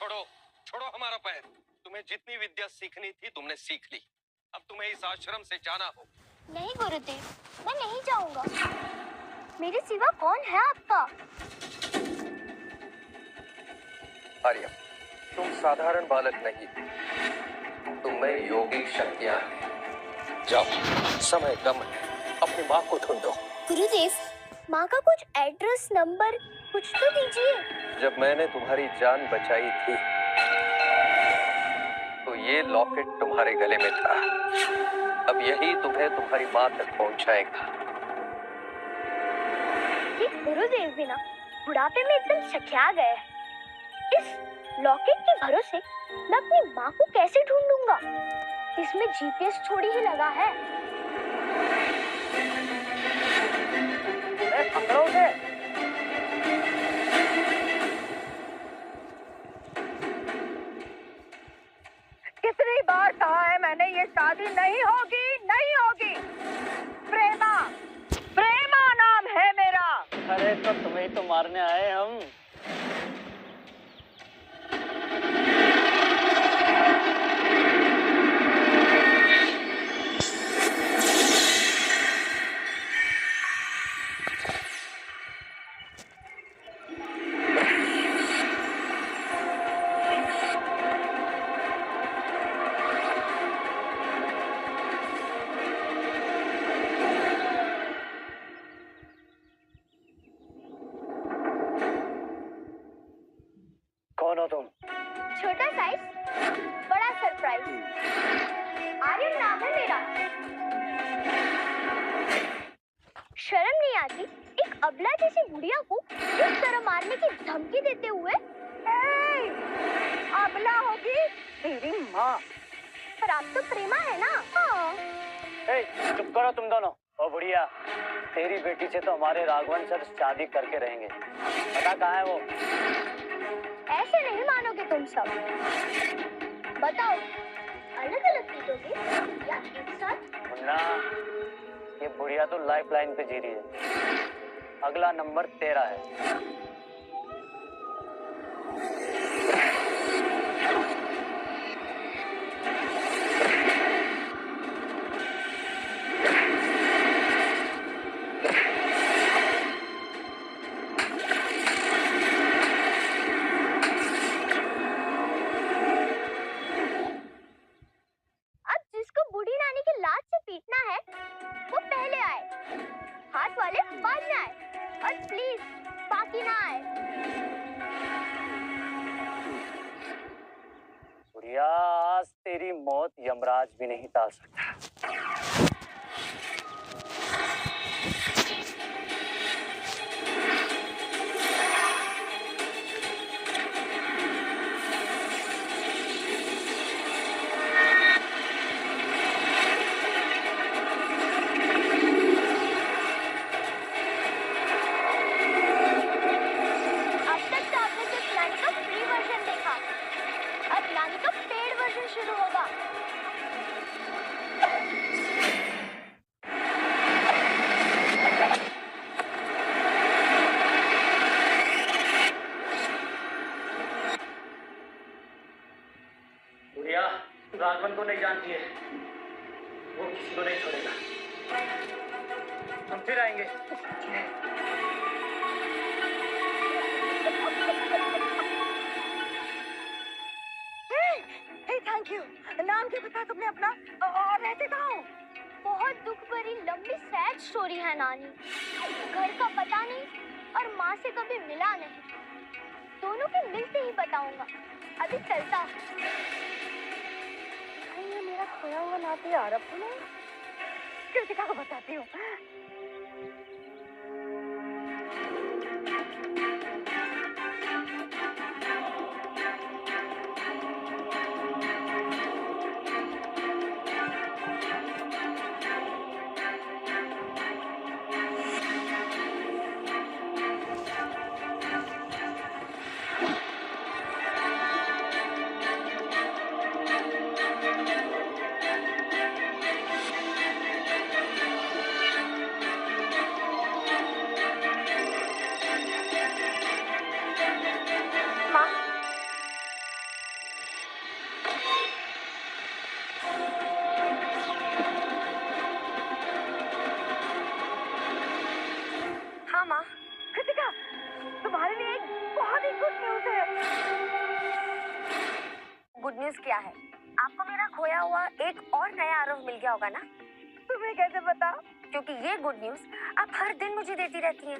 छोड़ो, छोड़ो हमारा पैर। तुम्हें जितनी विद्या सीखनी थी तुमने सीख ली। अब तुम्हें इस आश्रम से जाना हो। नहीं गुरुदेव, मैं नहीं जाऊंगा। मेरे सिवा कौन है आपका? आर्या, तुम साधारण बालक नहीं, तुम्हें योगिक शक्तियां हैं। जाओ, समय कम है, अपनी माँ को ढूंढो। गुरुदेव, माँ का कुछ एड्रेस नंबर कुछ तो दीजिए। जब मैंने तुम्हारी जान बचाई थी तो ये लॉकेट तुम्हारे गले में था। अब यही तुम्हें तुम्हारी माँ तक पहुंचाएगा। ये गुरुदेव भी ना बुढ़ापे में एकदम सखिया गए। इस लॉकेट के भरोसे मैं अपनी माँ को कैसे ढूंढूंगा? इसमें जीपीएस थोड़ी ही लगा है। पकड़ो उसे। कितनी बार कहा है मैंने, ये शादी नहीं होगी, नहीं होगी। प्रेमा, प्रेमा नाम है मेरा। अरे तो तुम्हें तो मारने आए हम। कौन हो तुम? छोटा साइज, बड़ा सरप्राइज। आर्यन नाम है मेरा। शर्म नहीं आती एक अबला जैसी बुढ़िया को इस तरह मारने की धमकी देते हुए? अबला होगी तेरी माँ। पर आप तो प्रेमा है ना? हाँ। चुप करो तुम दोनों। ओ बुढ़िया, तेरी बेटी से तो हमारे राघवन सर शादी करके रहेंगे। पता कहाँ है वो? ऐसे नहीं मानोगे तुम सब। बताओ, अलग अलग पीटोगे या एक साथ? मुन्ना, ये बुढ़िया तो लाइफ लाइन पे जी रही है। अगला नंबर तेरा है। आज तेरी मौत यमराज भी नहीं टाल सकता। शुरू होगा। बुढ़िया, राघवन को नहीं जानती है, वो किसी को नहीं छोड़ेगा। हम फिर आएंगे। Thank you. नाम क्या बताया तुमने अपना, और रहते कहाँ हो? बहुत दुख भरी लंबी सैड स्टोरी है नानी। घर का पता नहीं और माँ से कभी मिला नहीं। दोनों के मिलते ही बताऊंगा। अभी चलता। ये मेरा खोया हुआ नाती आ रहा है। कृतिका को बताती हूँ। न्यूज़ क्या है? आपको मेरा खोया हुआ एक और नया आरव मिल गया होगा ना? तुम्हें कैसे पता? क्योंकि ये गुड न्यूज़ आप हर दिन मुझे देती रहती हैं।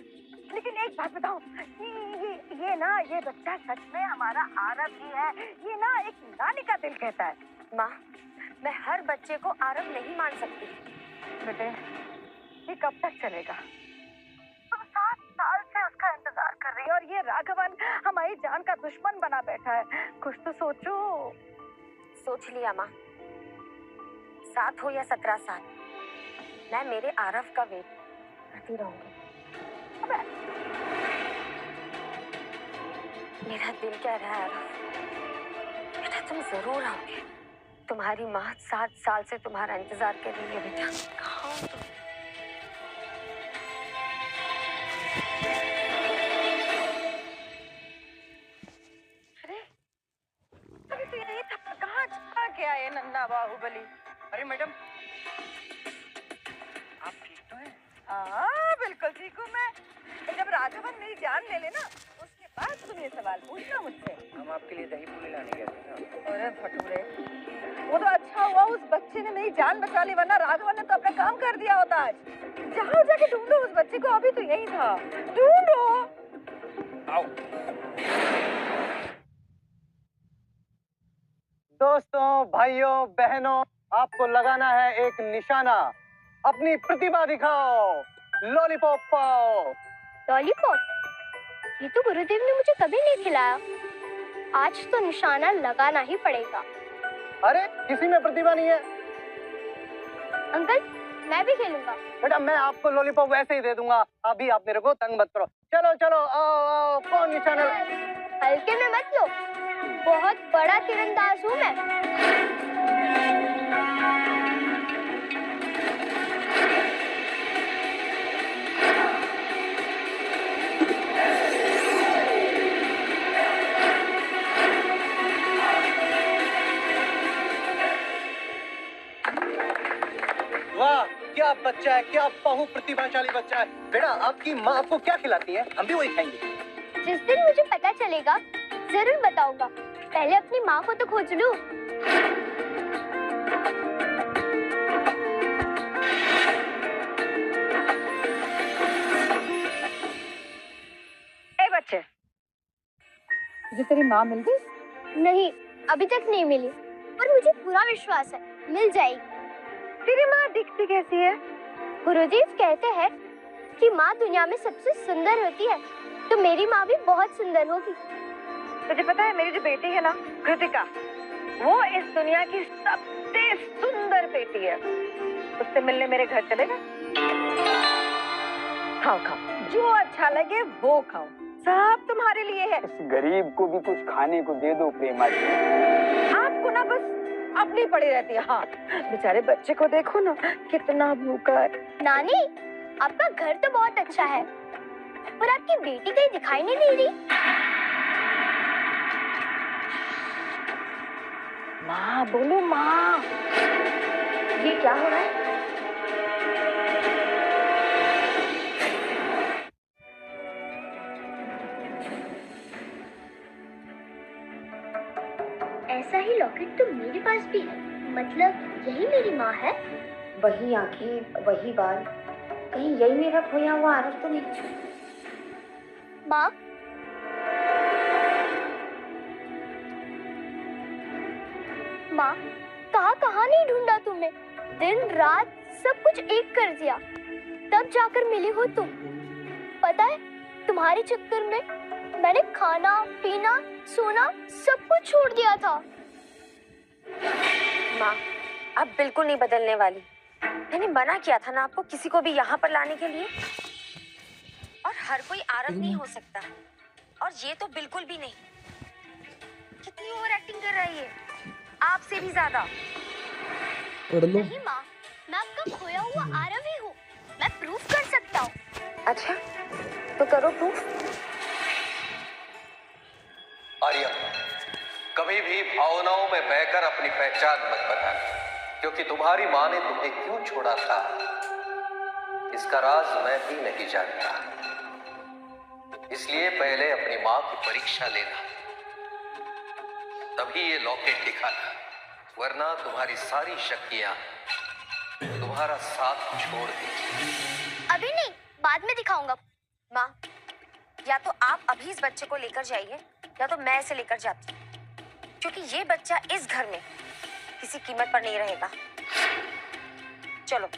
लेकिन एक बात बताओ, ये बच्चा सच में हमारा आरव ही है? ये ना एक नानी का दिल कहता है। माँ, मैं हर बच्चे को आरव नहीं मान सकती। बेटे, ये कब तक चलेगा? तुम 7 साल से उसका इंतजार कर रही हो और ये राघवन हमारी जान का दुश्मन बना बैठा है। कुछ तो सोचो। सोच लिया माँ, 7 हो या 17 साल, मैं मेरे आरव का वेट करती रहूंगी। मेरा दिल कह रहा है आरव, बेटा तुम जरूर आओगे। तुम्हारी माँ 7 साल से तुम्हारा इंतजार कर रही है बेटा। कहाँ हो तुम? अभी तो यही था, कहाँ चला गया ये नन्ना बाहुबली? अरे मैडम, आप ठीक तो हैं? हाँ बिल्कुल ठीक हूँ मैं। जब राघवन मेरी जान ले लेना उसके बाद तुम ये सवाल पूछना मुझसे। हम आपके लिए दही पूरी लाने गए थे ना। अरे भटूरे, वो तो अच्छा हुआ उस बच्चे ने मेरी जान बचा ली, वरना राघवन ने तो अपना काम कर दिया होता आज। जाओ जाके ढूंढो उस बच्चे को, अभी तो यही था। ढूंढो। आओ। दोस्तों, भाइयों, बहनों, आपको लगाना है एक निशाना। अपनी प्रतिभा दिखाओ, लॉलीपॉप पाओ। लॉलीपॉप? ये तो गुरुदेव ने मुझे कभी नहीं खिलाया। आज तो निशाना लगाना ही पड़ेगा। अरे किसी में प्रतिभा नहीं है। अंकल, मैं भी खेलूंगा। बेटा, मैं आपको लॉलीपॉप वैसे ही दे दूंगा, अभी आप मेरे को तंग मत करो। चलो चलो, आओ आओ, कौन निशाना? हल्के में मत लो, बहुत बड़ा तीरंदाज हूँ मैं। वाह, क्या बच्चा है, क्या बहु प्रतिभाशाली बच्चा है। बेटा, आपकी माँ आपको क्या खिलाती है? हम भी वही खाएंगे। जिस दिन मुझे पता चलेगा जरूर बताऊंगा। पहले अपनी माँ को तो खोज लूं। ए बच्चे, तुझे तेरी माँ मिल गई? नहीं, अभी तक नहीं मिली, पर मुझे पूरा विश्वास है मिल जाएगी। तेरी माँ दिखती कैसी है? गुरुदेव कहते हैं कि माँ दुनिया में सबसे सुंदर होती है, तो मेरी माँ भी बहुत सुंदर होगी। तुझे पता है मेरी जो बेटी है ना, कृतिका, वो इस दुनिया की सबसे सुंदर बेटी है। उससे मिलने मेरे घर चलेगा? खाओ खाओ, जो अच्छा लगे वो खाओ, सब तुम्हारे लिए है। इस गरीब को भी कुछ खाने को दे दो प्रेमा जी। आपको ना बस अपनी पड़ी रहती है। हाँ, बेचारे बच्चे को देखो ना, कितना भूखा है। नानी, आपका घर तो बहुत अच्छा है, पर आपकी बेटी कहीं दिखाई नहीं दे रही। माँ बोलो, माँ। ये क्या हो रहा है? ऐसा ही लॉकेट तो मेरे पास भी है, मतलब यही मेरी माँ है। वही आंखें, वही बाल, कहीं यही मेरा खोया हुआ आरव तो नहीं? माँ, माँ, कहाँ नहीं ढूंढा तुमने? दिन रात सब कुछ एक कर दिया, तब जाकर मिली हो तुम। पता है, तुम्हारे चक्कर में मैंने खाना पीना सोना सब कुछ छोड़ दिया था। माँ, अब बिल्कुल नहीं बदलने वाली। मैंने मना किया था ना आपको किसी को भी यहाँ पर लाने के लिए। और हर कोई आरव नहीं हो सकता, और ये तो बिल्कुल भी नहीं। कितनी ओवर एक्टिंग कर रही है, आपसे भी ज्यादा। नहीं माँ, मैं आपका खोया हुआ आरव ही हूँ, मैं प्रूफ कर सकता हूँ। अच्छा, तो करो प्रूफ। आर्या, कभी भी भावनाओं में बहकर अपनी पहचान मत बताना, क्योंकि तुम्हारी माँ ने तुम्हें क्यों छोड़ा था इसका राज मैं भी नहीं जानता। इसलिए पहले अपनी माँ की परीक्षा लेना, तभी ये लॉकेट दिखाना, वरना तुम्हारी सारी शक्तियां तुम्हारा साथ छोड़ देंगी। अभी नहीं, बाद में दिखाऊंगा। माँ, या तो आप अभी इस बच्चे को लेकर जाइए या तो मैं इसे लेकर जाती हूँ, क्योंकि ये बच्चा इस घर में किसी कीमत पर नहीं रहेगा। चलो।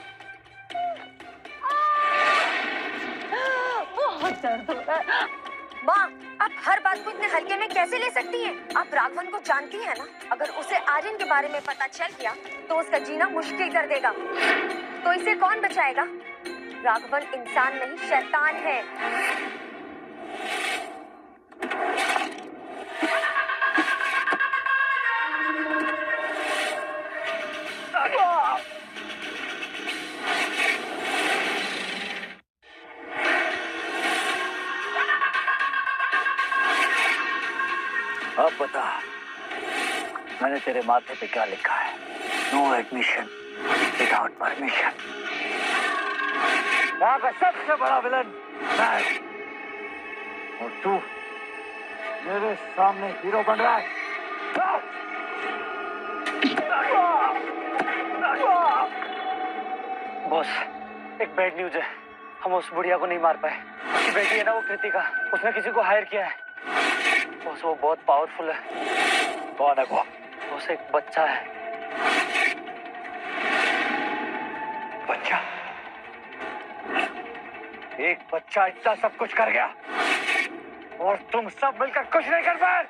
बहुत दर्द हो रहा है। माँ, आप हर बात को इतने हल्के में कैसे ले सकती हैं? आप राघवन को जानती हैं ना? अगर उसे आर्यन के बारे में पता चल गया तो उसका जीना मुश्किल कर देगा। तो इसे कौन बचाएगा? राघवन इंसान नहीं, शैतान है। अब बता, मैंने तेरे माथे पे क्या लिखा है? No admission without permission. यहाँ का सबसे बड़ा विलन मैं, और तू मेरे सामने हीरो बन रहा है। बॉस, एक बैड न्यूज है। हम उस बुढ़िया को नहीं मार पाए। उसकी बेटी है ना, वो कृतिका, उसने किसी को हायर किया है। बॉस, वो बहुत पावरफुल है। कौन है वो? बॉस, एक बच्चा है। बच्चा? एक बच्चा इतना सब कुछ कर गया और तुम सब मिलकर कुछ नहीं कर पाए।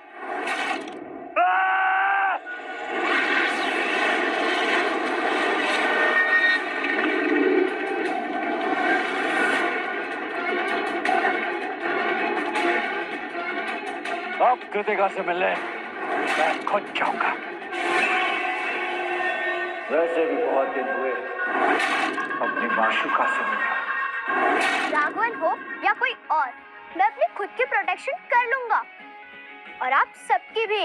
अब कृतिका से मिलने मैं खुद जाऊंगा। वैसे भी बहुत दिन हुए अपनी माशूका से मिला। राघवन हो या कोई और, मैं अपनी खुद की प्रोटेक्शन कर लूंगा और आप सबकी भी।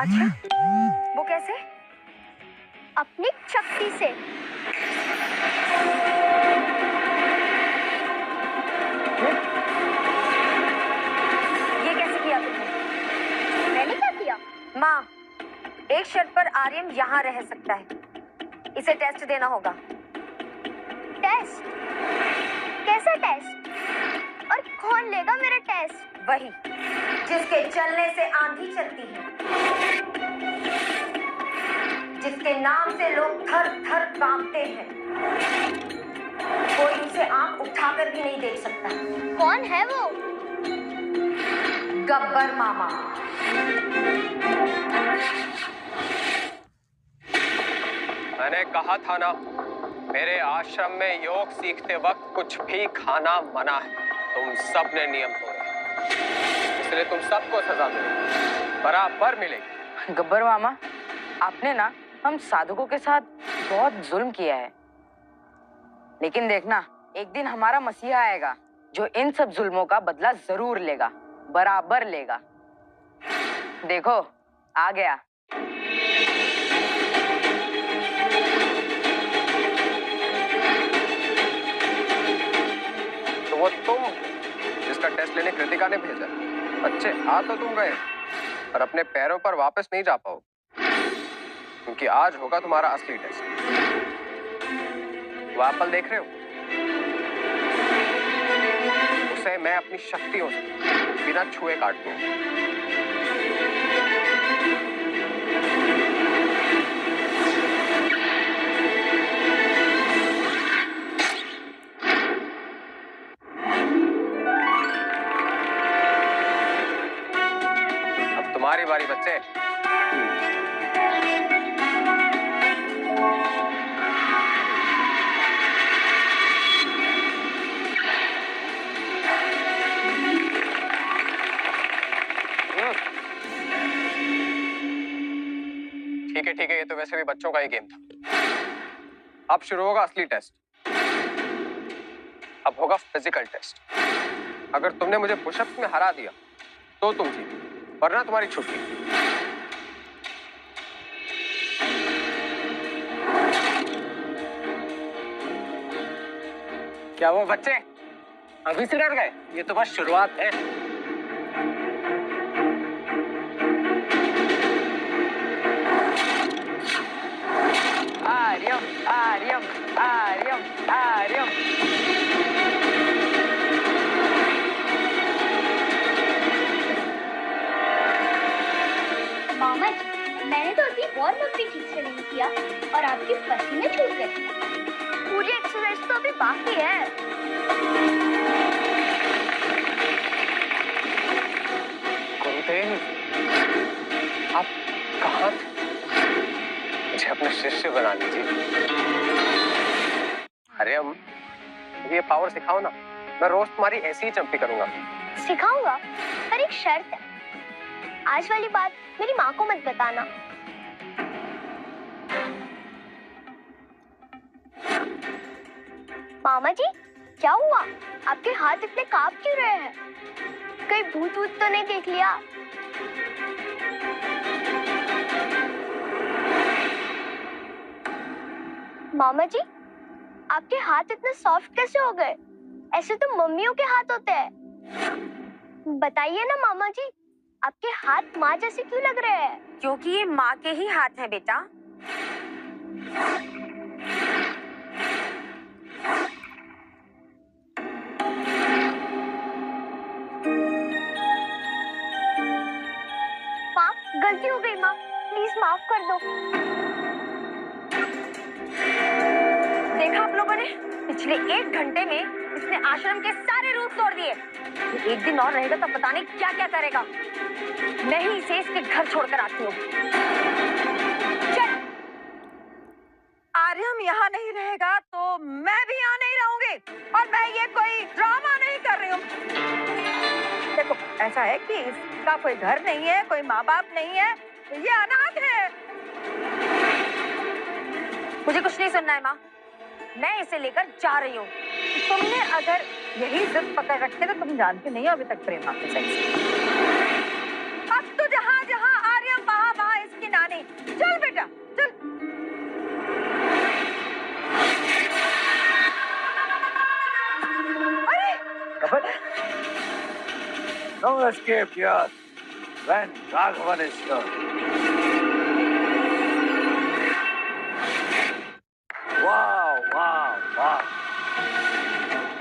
अच्छा, वो कैसे? अपनी शक्ति से। ये कैसे किया तुमने? मैंने क्या किया? माँ, एक शर्त पर आर्यन यहाँ रह सकता है। इसे टेस्ट देना होगा। टेस्ट? कैसा टेस्ट? और कौन लेगा मेरा टेस्ट? वही जिसके चलने से आंधी चलती है, जिसके नाम से लोग थर थर कांपते हैं। कोई उसे आंख उठाकर भी नहीं देख सकता। कौन है वो? गब्बर मामा। मैंने कहा था ना, मेरे आश्रम में योग सीखते वक्त कुछ भी खाना मना है। तुम सब ने नियम तोड़े, इसलिए तुम सबको सजा मिलेगी, बराबर मिलेगी। गब्बर मामा, आपने ना हम साधुकों के साथ बहुत जुल्म किया है, लेकिन देखना, एक दिन हमारा मसीहा आएगा जो इन सब जुल्मों का बदला जरूर लेगा, बराबर लेगा। देखो, आ गया। तो वो तुम जिसका टेस्ट लेने कृतिका ने भेजा। अच्छे, आ तो तुम गए, पर अपने पैरों पर वापस नहीं जा पाओ, क्योंकि आज होगा तुम्हारा असली टेस्ट। वो एप्पल देख रहे हो? उसे मैं अपनी शक्तियों से बिना छुए काट दूंगा। अब तुम्हारी बारी बच्चे। ठीक है, ये तो वैसे भी बच्चों का ही गेम था। अब शुरू होगा असली टेस्ट। अब होगा फिजिकल टेस्ट। अगर तुमने मुझे पुशअप्स में हरा दिया तो तुम जीती, वरना तुम्हारी छुट्टी। क्या वो बच्चे अभी से डर गए? ये तो बस शुरुआत है। मामा जी, मैंने तो अभी वार्म अप भी ठीक से नहीं किया और आपके पसीने छूट गए। पूरी एक्सरसाइज तो अभी बाकी है। गुरुदेव, आप कहाँ थे? मुझे अपना शिष्य बना लीजिए। अरे हम ये पावर सिखाओ ना, मैं रोज तुम्हारी ऐसी ही चंपी करूंगा। सिखाऊंगा, पर एक शर्त है। आज वाली बात मेरी माँ को मत बताना। मामा जी, क्या हुआ? आपके हाथ इतने कांप क्यों रहे हैं? कहीं भूत वूत तो नहीं देख लिया? मामा जी, आपके हाथ इतने सॉफ्ट कैसे हो गए? ऐसे तो मम्मियों के हाथ होते हैं। बताइए ना मामा जी, आपके हाथ माँ जैसे क्यों लग रहे हैं? क्योंकि ये माँ के ही हाथ है बेटा। माँ, गलती हो गई माँ, प्लीज माफ कर दो। देखा आप लोगों ने, पिछले 1 घंटे में इसने आश्रम के सारे रूप तोड़ दिए। एक दिन और रहेगा तो पता नहीं क्या क्या करेगा। मैं ही इसे इसके घर छोड़कर आती हूँ। चल। आर्यम यहाँ नहीं रहेगा तो मैं भी यहाँ नहीं रहूंगी, और मैं ये कोई ड्रामा नहीं कर रही हूँ। देखो, ऐसा है कि इसका कोई घर नहीं है, कोई माँ बाप नहीं है, ये अनाथ है। मुझे कुछ नहीं सुनना है माँ, मैं इसे लेकर जा रही हूँ। तुमने अगर यही जिद पकड़ रखे तो तुम जानती नहीं हो अभी तक प्रेमा के सही से। अब तो जहाँ जहाँ आर्यम वहाँ वहाँ इसकी नानी। चल बेटा, चल। अरे No escape here when Raghavan is here. वाह वाह वाह,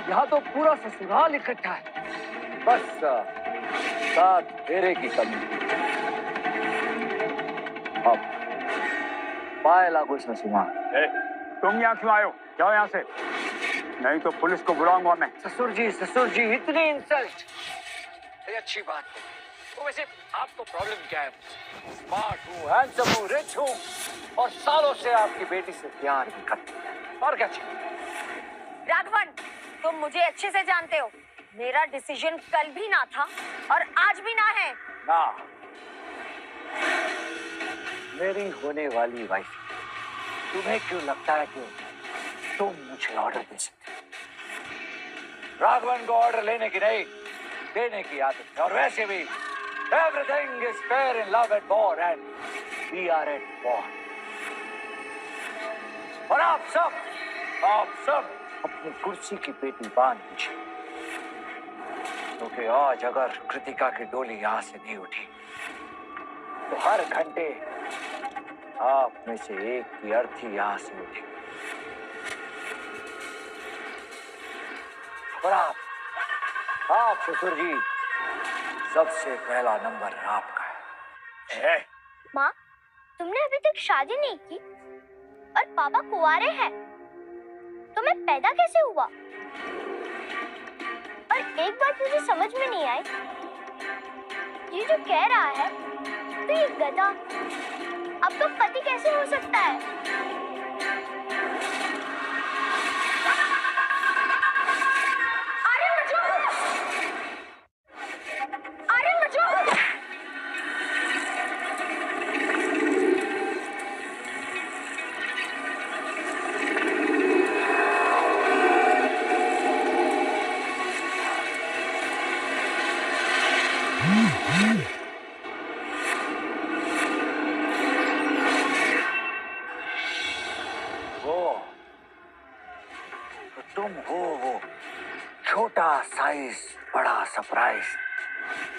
यहाँ तो पूरा ससुराल इकट्ठा है। बस 7 फेरे की कमी। अब पाए लागू ससुमा। तुम यहाँ क्यों आए हो? जाओ यहाँ से, नहीं तो पुलिस को बुलाऊंगा मैं। ससुर जी इतनी इंसल्ट ये अच्छी बात नहीं। तो वैसे आपको प्रॉब्लम क्या है? स्मार्ट हूँ, हैंडसम हूँ, रिच हूँ और सालों से आपकी बेटी से प्यार भी करती हूँ। और क्या चाहिए? राघवन, तुम मुझे अच्छे से जानते हो, मेरा डिसीजन कल भी ना था और आज भी ना है। ना, मेरी होने वाली वाइफ, तुम्हें क्यों लगता है कि तुम मुझे ऑर्डर दे सकते हो? राघवन को ऑर्डर लेने की नहीं, देने की आदत है। और वैसे भी everything is fair in love and war and we are at war. और आप सब अपनी कुर्सी की पेटी बांध दीजिए, क्योंकि आज अगर कृतिका की डोली यहां से नहीं उठी तो हर घंटे आप में से एक की अर्थी यहां से उठेगी। और आप ससुर जी, सबसे पहला नंबर आपका है। माँ, तुमने अभी तक शादी नहीं की और पापा कुंवारे हैं, तो मैं पैदा कैसे हुआ? और एक बात मुझे समझ में नहीं आई, ये जो कह रहा है, तो ये गधा आपका पति कैसे हो सकता है? तुम हो वो छोटा साइज बड़ा सरप्राइज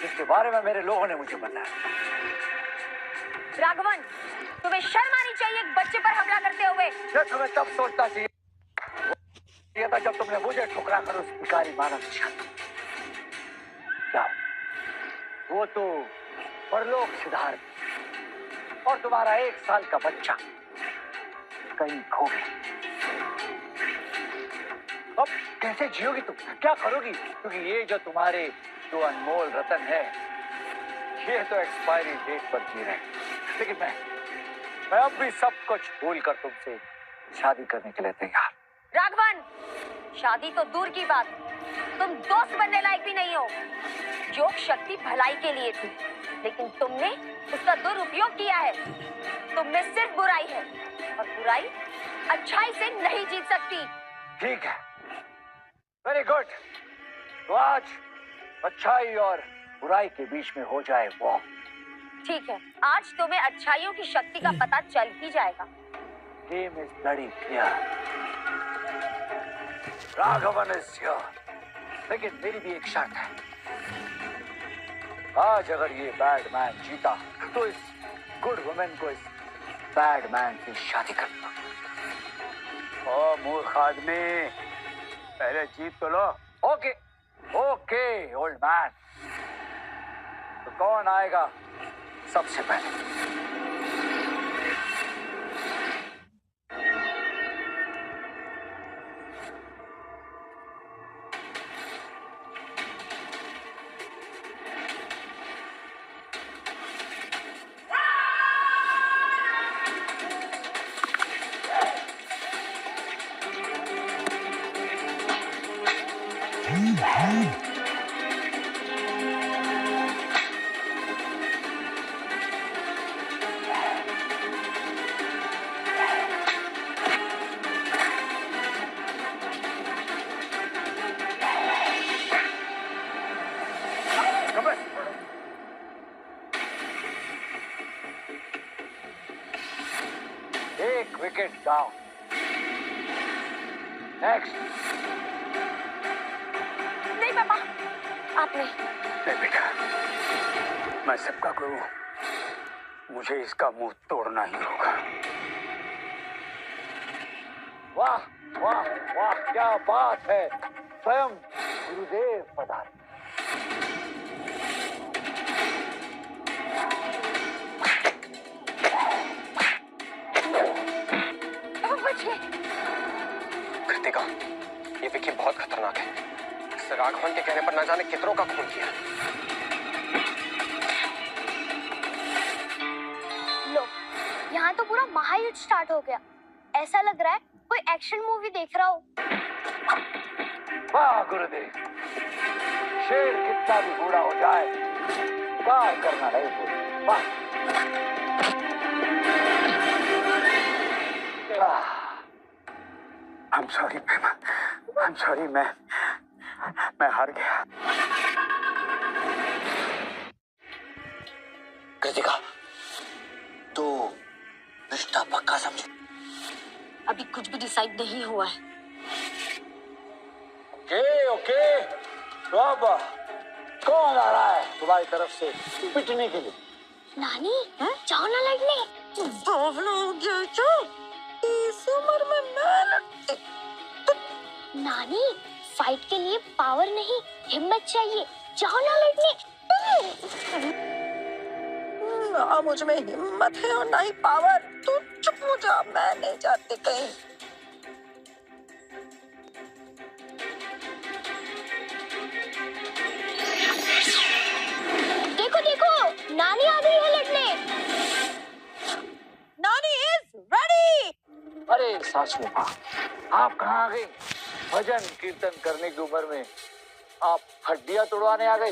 जिसके बारे में मेरे लोगों ने मुझे बताया। राघवन, तुम्हें शर्म आनी चाहिए एक बच्चे पर हमला करते हुए। ये तुम्हें तब सोचना चाहिए ये था जब तुमने मुझे ठुकरा कर उस भिखारी मानव से शादी की। वो तो परलोक सिधार और तुम्हारा 1 साल का बच्चा कहीं खो गया। अब कैसे जियोगी तुम, क्या करोगी? क्योंकि ये जो तुम्हारे 2 अनमोल रतन है, ये तो एक्सपायरी डेट पर जी रहे हैं। लेकिन मैं अब भी सब कुछ भूल कर तुमसे शादी करने के लिए तैयार। राघवन, शादी तो दूर की बात, तुम दोस्त बनने लायक भी नहीं हो। योग शक्ति भलाई के लिए थी, लेकिन तुमने उसका दुरुपयोग किया है। तुम में सिर्फ बुराई है, और बुराई अच्छाई से नहीं जीत सकती। ठीक है, वेरी गुड। तो आज अच्छाई और बुराई के बीच में हो जाए वो। ठीक है, आज तुम्हें अच्छाइयों की शक्ति का पता चल ही जाएगा। Game is bloody clear. Raghavan is here. लेकिन मेरी भी एक शर्त है। आज अगर ये बैड मैन जीता तो इस गुड वुमेन को इस बैड मैन से शादी करना। ओ मूर्ख आदमी, पहले जीत तो लो। Okay okay old man. तो कौन आएगा सबसे पहले? एक विकेट डाउन। नेक्स्ट। नहीं पापा, आपने। नहीं बेटा, मैं सबका गुरु, मुझे इसका मुंह तोड़ना ही होगा। वाह वाह वाह, क्या बात है। स्वयं गुरुदेव पधारे। कृतिका, ये विकी बहुत खतरनाक है। इससे राघवन के कहने पर ना जाने कितनों का खून किया। लो, यहाँ तो पूरा महायुद्ध स्टार्ट हो गया। ऐसा लग रहा है कोई एक्शन मूवी देख रहा हो। वाह गुरुदेव, शेर कितना भी बूढ़ा हो जाए, कार करना नहीं भूल। वाह। I'm sorry, Prema. I'm sorry, मैं हार गया। कृतिका, तो रिश्ता पक्का समझो। अभी कुछ भी डिसाइड नहीं हुआ है। ओके ओके, तो अब कौन आ रहा है तुम्हारी तरफ से पिटने के लिए? नानी, जाओ ना लड़ने। इस उम्र में मैं लड़ती? नानी, फाइट के लिए पावर नहीं, हिम्मत चाहिए। जाओ ना लड़ने। ना मुझ में हिम्मत है और ना ही पावर। तू चुप हो जा, मैं नहीं जाती कहीं। देखो देखो, नानी आ गई है लड़ने। नानी इज रेडी। अरे सासू माँ, आप कहाँ आ गई? भजन कीर्तन करने की उम्र में आप हड्डियां तोड़वाने आ गई।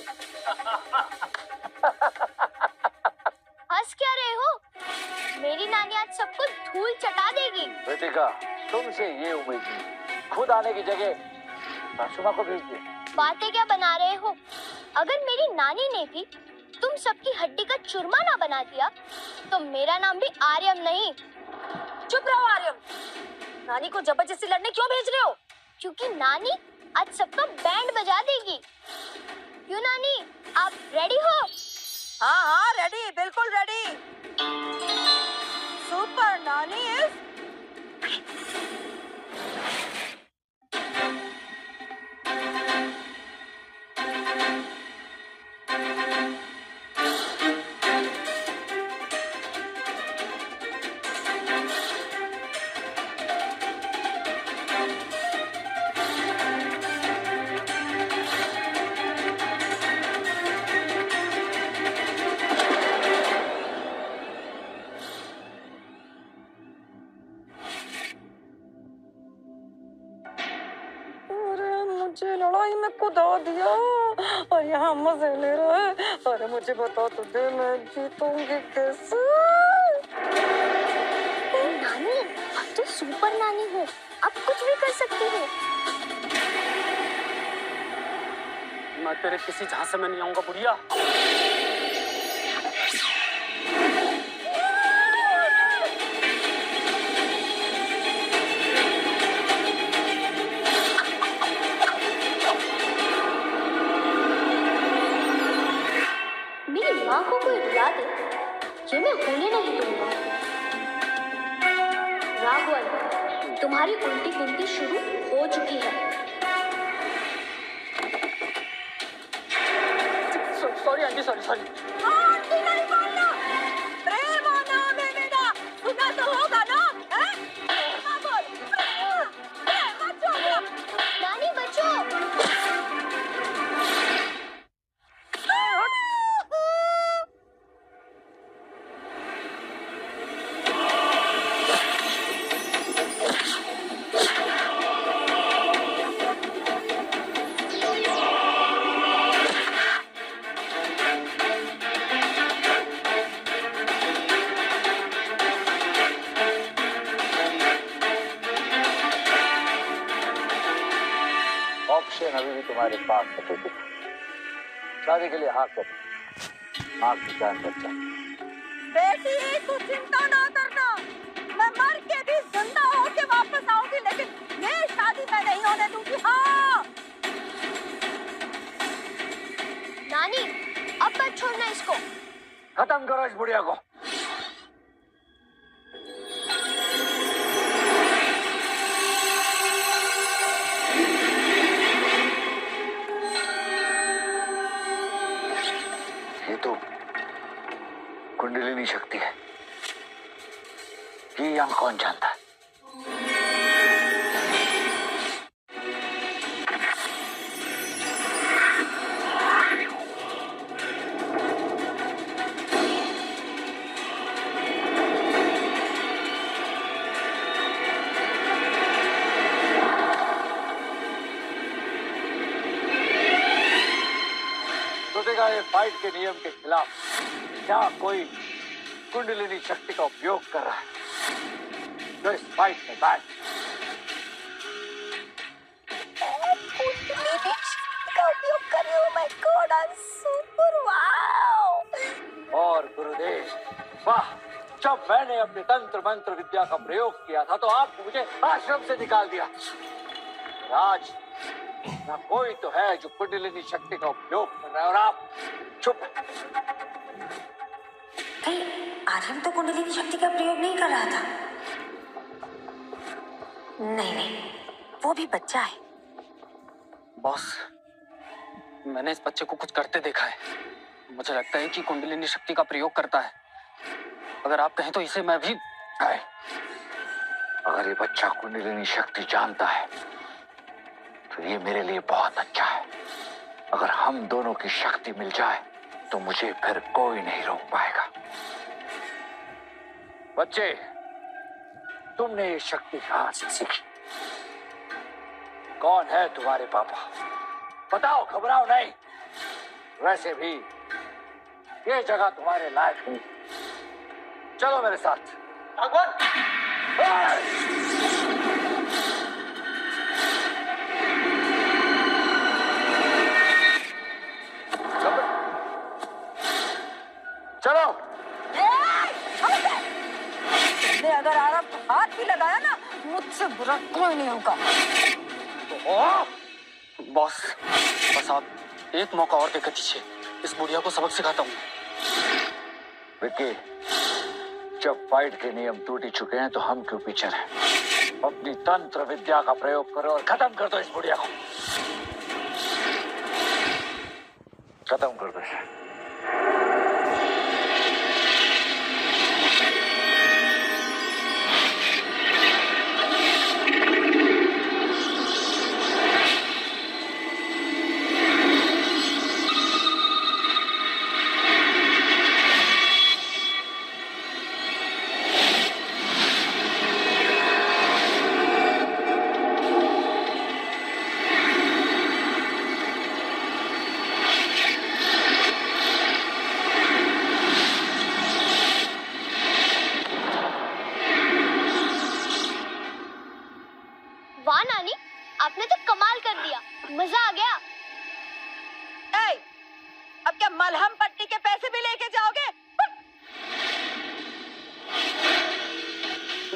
हंस क्या रहे हो? मेरी नानी आज सबको धूल चटा देगी। कृतिका, तुमसे ये उम्मीद नहीं। खुद आने की जगह सासू माँ को भेज दे। बातें क्या बना रहे हो? अगर मेरी नानी ने भी तुम सबकी हड्डी का चूरमा ना बना दिया, तो मेरा नाम भी आर्यम नहीं। चुप रहो आर्यम। नानी को जबरदस्ती लड़ने क्यों भेज रहे हो? क्योंकि नानी आज सबका बैंड बजा देगी। क्यों नानी, आप रेडी हो? हाँ हाँ रेडी, बिल्कुल रेडी। सुपर नानी इज खाई में कूदा दिया और यहाँ मजे ले रहा है। अरे मुझे बता तो दे, मैं जीतूंगी कैसे? नानी, अब तो सुपर नानी हो, अब कुछ भी कर सकती हो। मैं तेरे किसी झांसे में नहीं आऊंगा बुढ़िया। मेरी माँ को कोई रुला दे, ये मैं होने नहीं दूंगा। राघवन, तुम्हारी उल्टी गिनती शुरू हो चुकी है। Sorry aunty, sorry. आंटी नहीं बोलना, प्रेम नाम है मेरा, सुना तो होगा ना? हाँ बोल, प्रेम, बचो। नानी बचो। ऑप्शन अभी भी तुम्हारे पास है। शादी के लिए हाँ कर, आपकी जान बचा। बेटी तू चिंता ना करना, मैं मर के भी जिंदा होके वापस आऊंगी, लेकिन ये शादी मैं नहीं होने दूंगी। हाँ नानी, अब मत छोड़ना इसको। खत्म करो इस बुढ़िया को। ये तो कुंडलिनी शक्ति है, ये यहाँ कौन जानता है? सोचेगा ये फाइट के नियम के खिलाफ क्या कोई कुंडलिनी शक्ति का उपयोग कर रहा है, तो इस फाइट में बैठ। कुंडलिनी शक्ति का उपयोग कर रही हूँ। My God, I am super, wow. और गुरुदेव, वाह, जब मैंने अपने तंत्र मंत्र विद्या का प्रयोग किया था तो आपने मुझे आश्रम से निकाल दिया। आज ना कोई तो है जो कुंडलिनी शक्ति का उपयोग कर रहा है और आप चुप। आर्यन तो कुंडलिनी शक्ति का प्रयोग नहीं कर रहा था। नहीं, वो भी बच्चा है। बॉस, मैंने इस बच्चे को कुछ करते देखा है। मुझे लगता है कि कुंडलिनी शक्ति का प्रयोग करता है। अगर आप कहें तो इसे मैं भी। अगर ये बच्चा कुंडलिनी शक्ति जानता है तो ये मेरे लिए बहुत अच्छा है। अगर हम दोनों की शक्ति मिल जाए तो मुझे फिर कोई नहीं रोक पाएगा। बच्चे, तुमने ये शक्ति कहां से सीखी? कौन है तुम्हारे पापा? बताओ, घबराओ नहीं। वैसे भी ये जगह तुम्हारे लायक नहीं। चलो मेरे साथ। चलो। तुमने अगर आराम को हाथ भी लगाया ना, मुझसे बुरा कोई नहीं होगा। बॉस, बस आप एक मौका और देकर दीजिए। इस बुढ़िया को सबक सिखाता हूँ। विक्की, जब फाइट के नियम टूट ही चुके हैं तो हम क्यों पीछे रहे? अपनी तंत्र विद्या का प्रयोग करो और खत्म कर दो इस बुढ़िया को। खत्म कर दो इसे।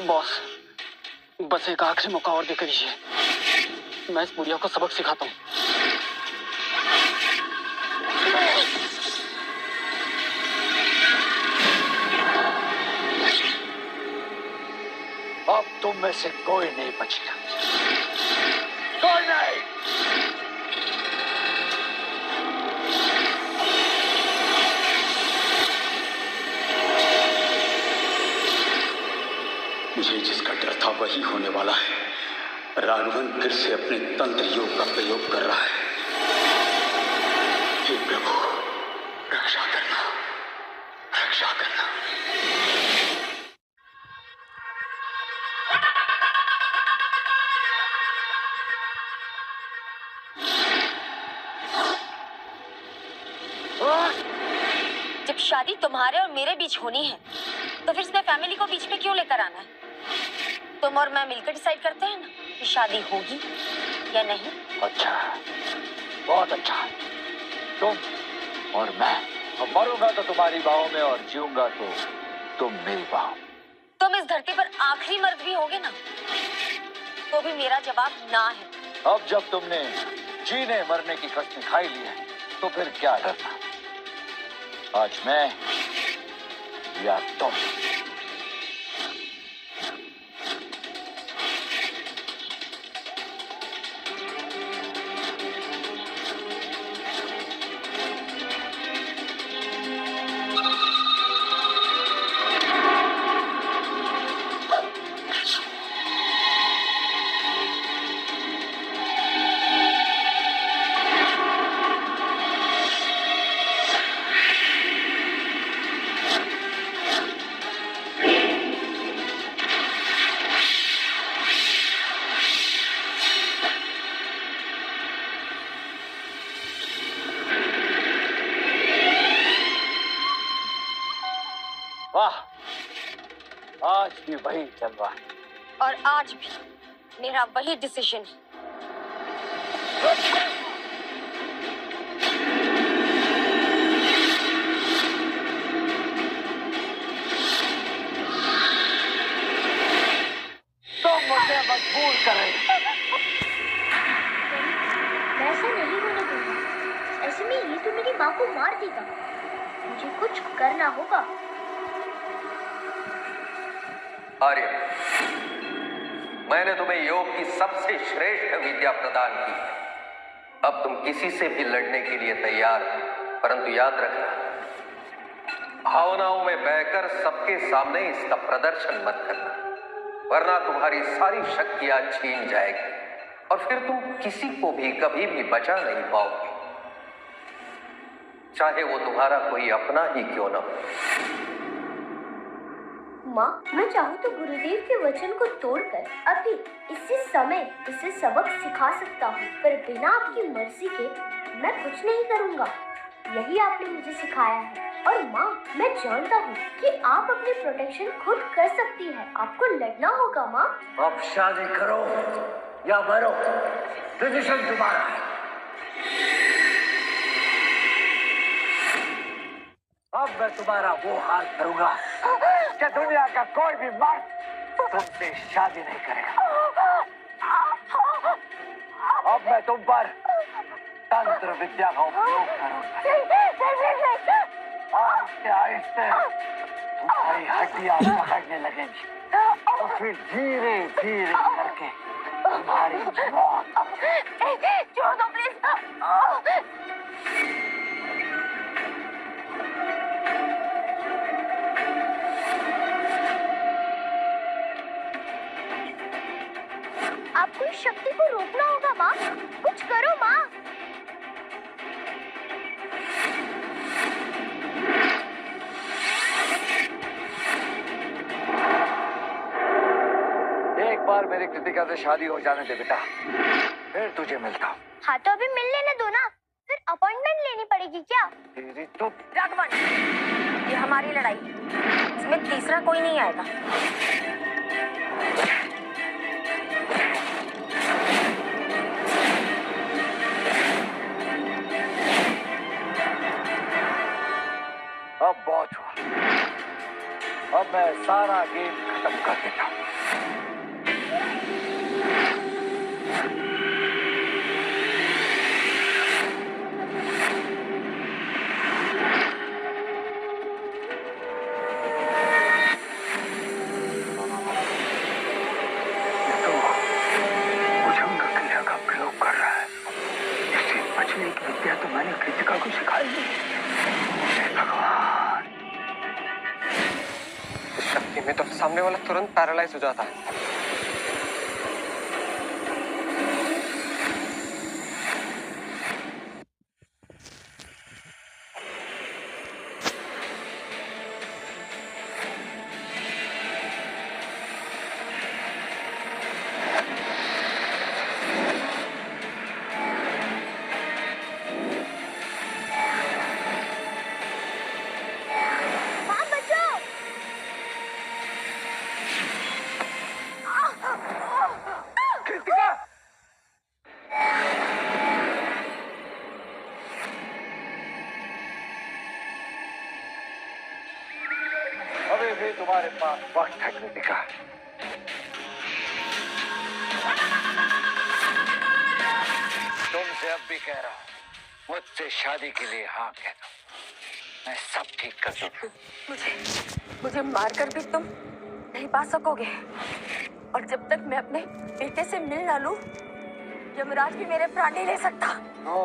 बॉस, बस एक आखिरी मौका और देकर दीजिए। मैं इस बुढ़िया को सबक सिखाता हूँ। अब तुम में से कोई नहीं बचेगा, कोई नहीं। मुझे जिसका डर था वही होने वाला है। राघवन फिर से अपने तंत्र योग का प्रयोग कर रहा है। हे प्रभु, रक्षा करना, रक्षा करना। जब शादी तुम्हारे और मेरे बीच होनी है तो फिर इसमें फैमिली को बीच में क्यों लेकर आना है? तुम और मैं मिलकर डिसाइड करते हैं ना कि शादी होगी या नहीं। अच्छा, बहुत अच्छा। तुम और मैं, अब मरूंगा तो तुम्हारी बाहों में और जीऊंगा तो तुम मेरी बाहों। तुम इस धरती पर आखिरी मर्द भी होगे ना, तो भी मेरा जवाब ना है। अब जब तुमने जीने मरने की कसम खाई ली है तो फिर क्या डरना। आज मैं या तुम। वाह, आज भी वही चल रहा है। और आज भी मेरा वही डिसीजन है। तुम मुझे मजबूर कर रहे हो। ऐसा नहीं होने दूंगा। ऐसे में ये तो मेरी माँ को मार देगा। मुझे कुछ करना होगा। आर्य, मैंने तुम्हें योग की सबसे श्रेष्ठ विद्या प्रदान की है। अब तुम किसी से भी लड़ने के लिए तैयार हो, परंतु याद रखना, भावनाओं में बहकर सबके सामने इसका प्रदर्शन मत करना, वरना तुम्हारी सारी शक्तियां छीन जाएगी और फिर तुम किसी को भी कभी भी बचा नहीं पाओगे, चाहे वो तुम्हारा कोई अपना ही क्यों न हो। माँ, मैं चाहूँ तो गुरुदेव के वचन को तोड़कर अभी इसे सबक सिखा सकता हूँ, पर बिना आपकी मर्जी के मैं कुछ नहीं करूँगा। यही आपने मुझे सिखाया है। और माँ, मैं जानता हूँ कि आप अपनी प्रोटेक्शन खुद कर सकती है। आपको लड़ना होगा माँ। अब शादी करो या मरो, डिसीजन तुम्हारा है। अब मैं तुम्हारा वो हाल करूंगा कि दुनिया का कोई भी मर्द तुमसे शादी नहीं करेगा। अब मैं तुम पर तंत्र विद्या का उपयोग करूंगा। आहिस्ते आहिस्ते तुम्हारी हड्डियां पकड़ने लगेंगी और फिर धीरे धीरे करके तुम्हारी मौत। छोड़ दो प्लीज। आपको इस शक्ति को रोकना होगा माँ। कुछ करो माँ। एक बार मेरी कृतिका से शादी हो जाने दे बेटा, फिर तुझे मिलता हूँ। हाँ तो अभी मिल लेने दो ना, फिर अपॉइंटमेंट लेनी पड़ेगी क्या? तेरी तो राघवन, ये हमारी लड़ाई, इसमें तीसरा कोई नहीं आएगा। अब बहुत हुआ। अब मैं सारा गेम खत्म कर देता हूँ। भुजंग क्रिया का प्रयोग कर रहा है। इससे बचने की विद्या तो मैंने कृतिका को सिखाई थी। हे भगवान, इस शक्ति में तो सामने वाला तुरंत पैरालाइज हो जाता है। माँ बचाओ। कृतिका! अभी भी तुम्हारे पास वक्त है कृतिका। तुमसे अब भी कह रहा हूं, मुझसे शादी के लिए हाँ कह दो, मैं सब ठीक कर दूंगा। मुझे मारकर भी तुम नहीं पा सकोगे। और जब तक मैं अपने बेटे से मिल ना लूं, यमराज भी मेरे प्राण नहीं ले सकता। नो,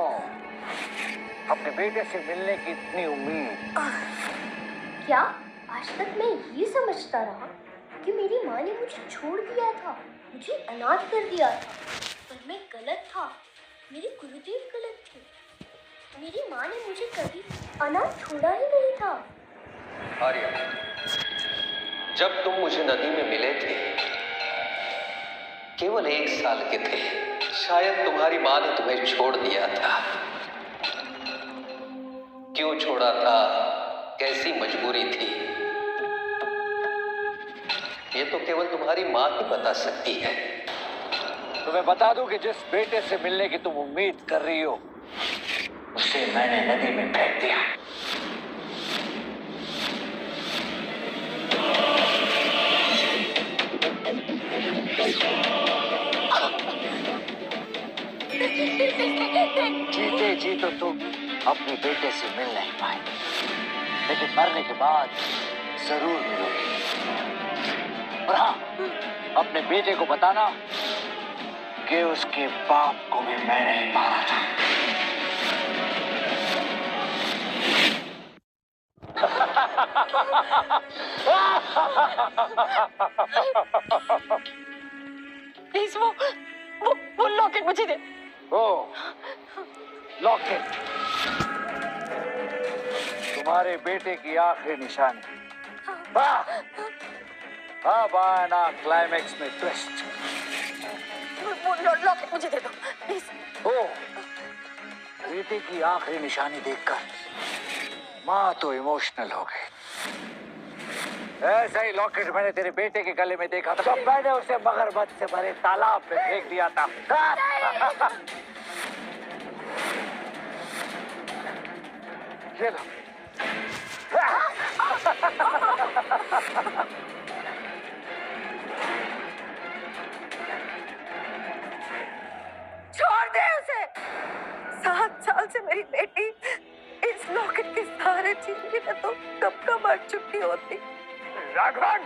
अपने बेटे से मिलने की इतनी उम्मीद। क्या आज तक मैं ये समझता रहा कि मेरी माँ ने मुझे छोड़ दिया था, मुझे अनाथ कर दिया था, पर मैं गलत था। मेरे गुरुदेव गलत थे। मेरी माँ ने मुझे कभी अनाथ छोड़ा ही नहीं था। आर्या, जब तुम मुझे नदी में मिले थे, केवल 1 साल के थे। शायद तुम्हारी माँ ने तुम्हें छोड़ दिया था। क्यों छोड़ा था, कैसी मजबूरी थी, ये तो केवल तुम्हारी माँ ही बता सकती है। तो मैं बता दूं कि जिस बेटे से मिलने की तुम उम्मीद कर रही हो, उसे मैंने नदी में फेंक दिया। जीते जी तो तुम अपने बेटे से मिल नहीं पाए, लेकिन मरने के बाद जरूर मिलोगे। और हाँ, अपने बेटे को बताना कि उसके बाप को भी मैंने ही मारा था। प्लीज वो लॉकेट मुझे दे। ओ, लॉकेट तुम्हारे बेटे की आखिरी निशानी। वाह! अब आना क्लाइमेक्स में ट्विस्ट। वो लॉकेट मुझे दे दो प्लीज। ओ, बेटे की आखिरी निशानी देखकर माँ तो इमोशनल हो गई। ऐसा ही लॉकेट मैंने तेरे बेटे के गले में देखा था जब मैंने उसे मगरमच्छ से भरे तालाब में फेंक दिया था। ये लो। छोड़ दे उसे। 7 साल से मेरी बेटी इस लॉकेट के सहारे जी रही है, तो कब का मर चुकी होती। राघवन,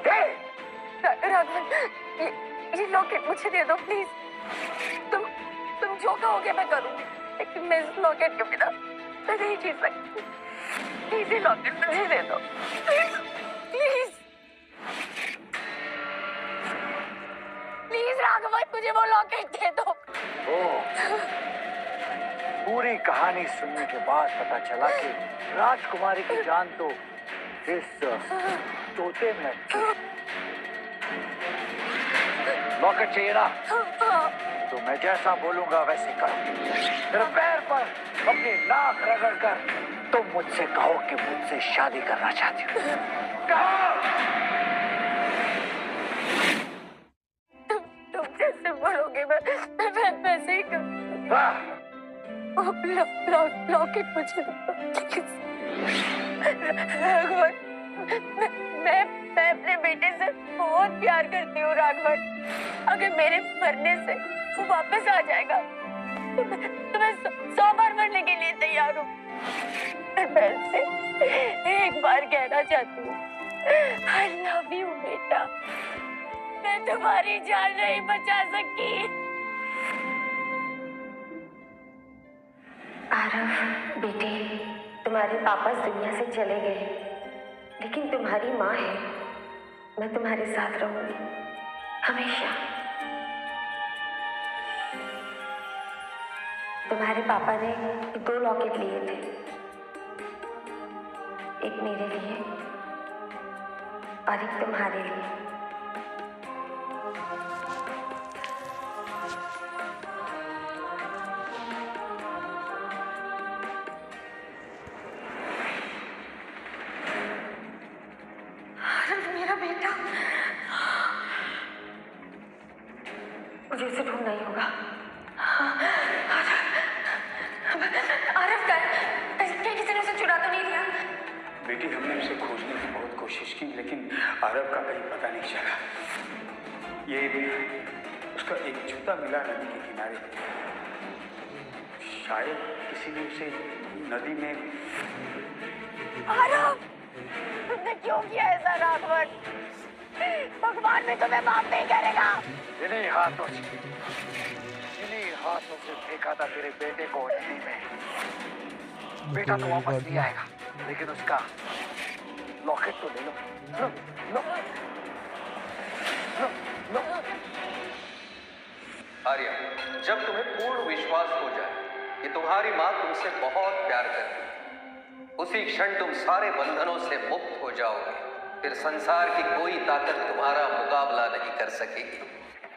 दे। राघवन, ये लॉकेट मुझे दे दो प्लीज। तुम जो कहोगे मैं करूंगी, लेकिन मैं इस लॉकेट के बिना मैं नहीं जी सकती। प्लीज ये लॉकेट मुझे दे दो प्लीज प्लीज प्लीज। राघवन, मुझे वो लॉकेट दे दो। पूरी कहानी सुनने के बाद पता चला कि राजकुमारी की जान तो इस तोते में थी। लॉकेट चाहिए ना? तो मैं जैसा बोलूंगा वैसे करो। मेरे पैर पर अपनी नाक रगड़ कर तुम मुझसे कहो कि मुझसे शादी करना चाहती हो। कहो। तुम जैसे बोलोगे मैं वैसे ही करूंगी। लॉकेट मुझे दो प्लीज। राघवन, मैं अपने बेटे से बहुत प्यार करती हूँ राघवन। अगर मेरे मरने से वो वापस आ जाएगा तो मैं 100 बार मरने के लिए तैयार हूँ। मैं उससे एक बार कहना चाहती हूँ, I love you बेटा। मैं तुम्हारी जान नहीं बचा सकती। आरव बेटे, तुम्हारे पापा दुनिया से चले गए, लेकिन तुम्हारी माँ है। मैं तुम्हारे साथ रहूंगी हमेशा। तुम्हारे पापा ने 2 लॉकेट लिए थे, एक मेरे लिए और एक तुम्हारे लिए। मेरा बेटा, मुझे उसे ढूंढना ही होगा। आरव का कहीं किसी ने उसे चुरा तो नहीं लिया? बेटी, हमने उसे खोजने की बहुत कोशिश की, लेकिन आरव का कहीं पता नहीं चला। ये उसका एक जूता मिला नदी के किनारे। शायद किसी ने उसे नदी में। आरव, तुमने क्यों किया ऐसा राघवन? भगवान भी तुम्हें माफ नहीं करेगा। इन्हीं हाथों से फेंका था तेरे बेटे को नदी में। बेटा तो वापस नहीं आएगा, लेकिन उसका लॉकेट तो ले लो। लो, लो, लो, लो। आर्या, जब तुम्हें पूर्ण विश्वास हो जाए कि तुम्हारी माँ तुमसे बहुत प्यार करती है, उसी क्षण तुम सारे बंधनों से मुक्त हो जाओगे। फिर संसार की कोई ताकत तुम्हारा मुकाबला नहीं कर सकेगी।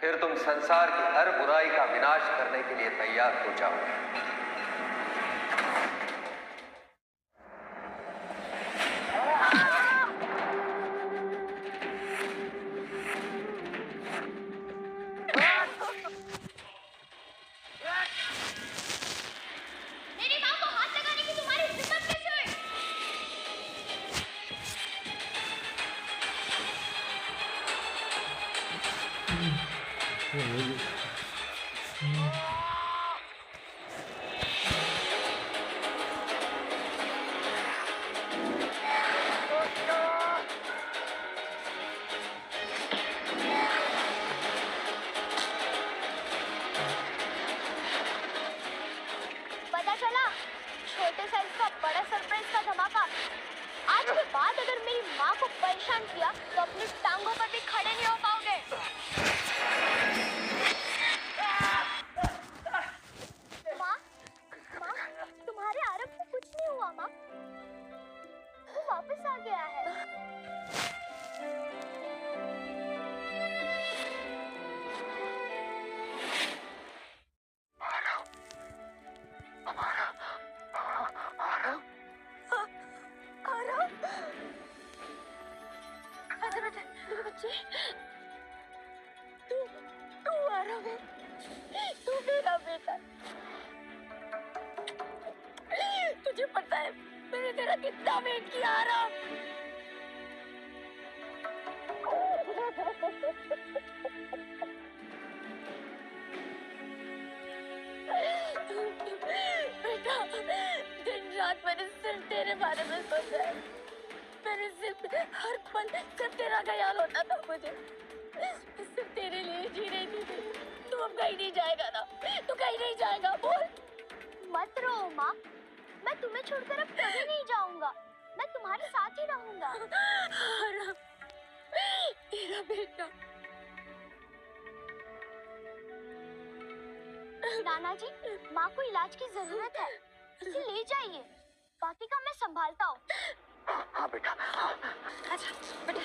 फिर तुम संसार की हर बुराई का विनाश करने के लिए तैयार हो जाओगे। मेरी माँ को हाथ लगाने की तुम्हारी हिम्मत कैसे हुई? पता चला, छोटे साइज का बड़ा सरप्राइज का धमाका। आज के बाद अगर मेरी माँ को परेशान किया तो अपनी टांगों पर भी खड़े नहीं हो पाओगे। माँ, तुम्हारे आरव को कुछ नहीं हुआ माँ, वो वापस आ गया है। बच्चे, तू आरव है, तू मेरा बेटा। तुझे पता है मैंने तेरा कितना वेट किया आरव। बेटा, दिन रात मैंने सिर्फ तेरे बारे में सोचा है। मैंने सिर्फ हर पल सिर्फ तेरा ख्याल होता था मुझे। सिर्फ तेरे लिए जी रही थी। तू अब कहीं नहीं जाएगा ना? तू कहीं नहीं जाएगा, बोल। मत रो माँ, मैं तुम्हें छोड़कर अब कभी नहीं जाऊंगा। मैं तुम्हारे साथ ही रहूंगा। तेरा बेटा। नाना जी, माँ को इलाज की जरूरत है, इसे ले जाइए। बाकी का मैं संभालता हूँ। हाँ बेटा, हाँ। अच्छा बेटा,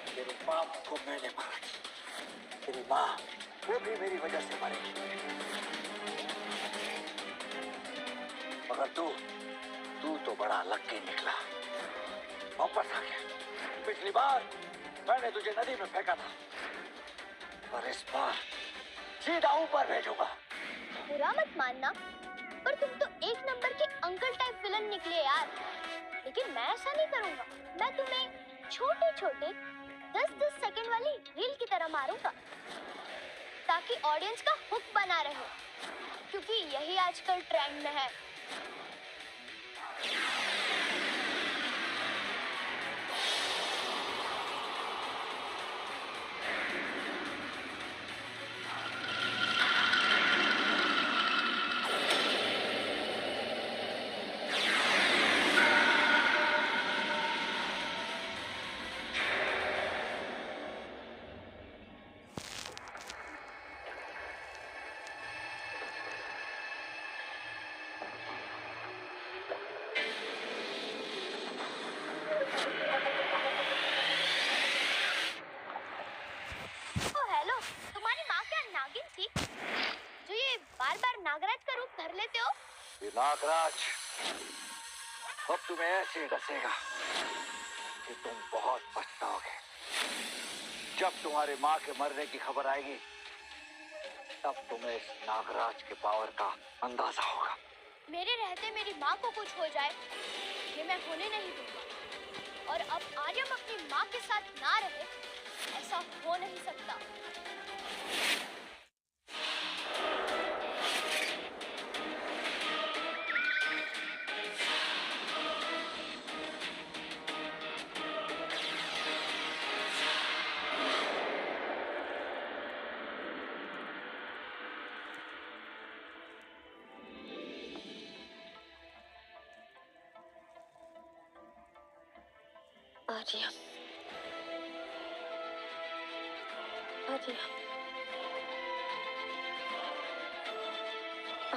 तेरे बाप को मैंने मारा, तेरी माँ वो भी मेरी वजह से मरेगी। मगर तू तो बड़ा लक्की निकला, वापस आ गया। पिछली बार मैंने तुझे नदी में फेंका था, और इस बार सीधा ऊपर भेजूंगा। बुरा मत मानना, पर लेकिन मैं ऐसा नहीं करूंगा। मैं तुम्हें छोटे छोटे 10-10 सेकंड वाली रील की तरह मारूंगा ताकि ऑडियंस का हुक बना रहे, क्योंकि यही आजकल ट्रेंड में है। नागराज का रूप धर लेते हो? ये नागराज अब तुम्हें ऐसे डसेगा कि तुम बहुत पछताओगे। जब तुम्हारे माँ के मरने की खबर आएगी तब तुम्हें इस नागराज के पावर का अंदाजा होगा। मेरे रहते मेरी माँ को कुछ हो जाए ये मैं होने नहीं दूंगा। और अब आर्यम अपनी माँ के साथ ना रहे ऐसा हो नहीं सकता। आर्यम, आर्यम,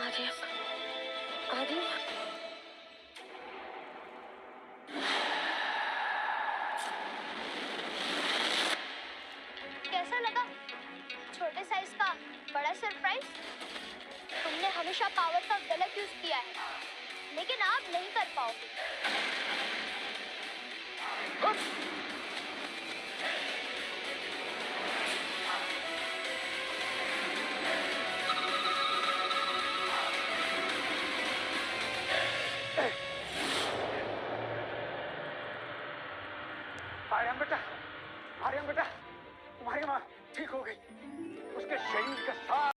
आर्यम, आर्यम। कैसा लगा छोटे साइज का बड़ा सरप्राइज? तुमने हमेशा पावर का गलत यूज किया है लेकिन आप नहीं कर पाओगे।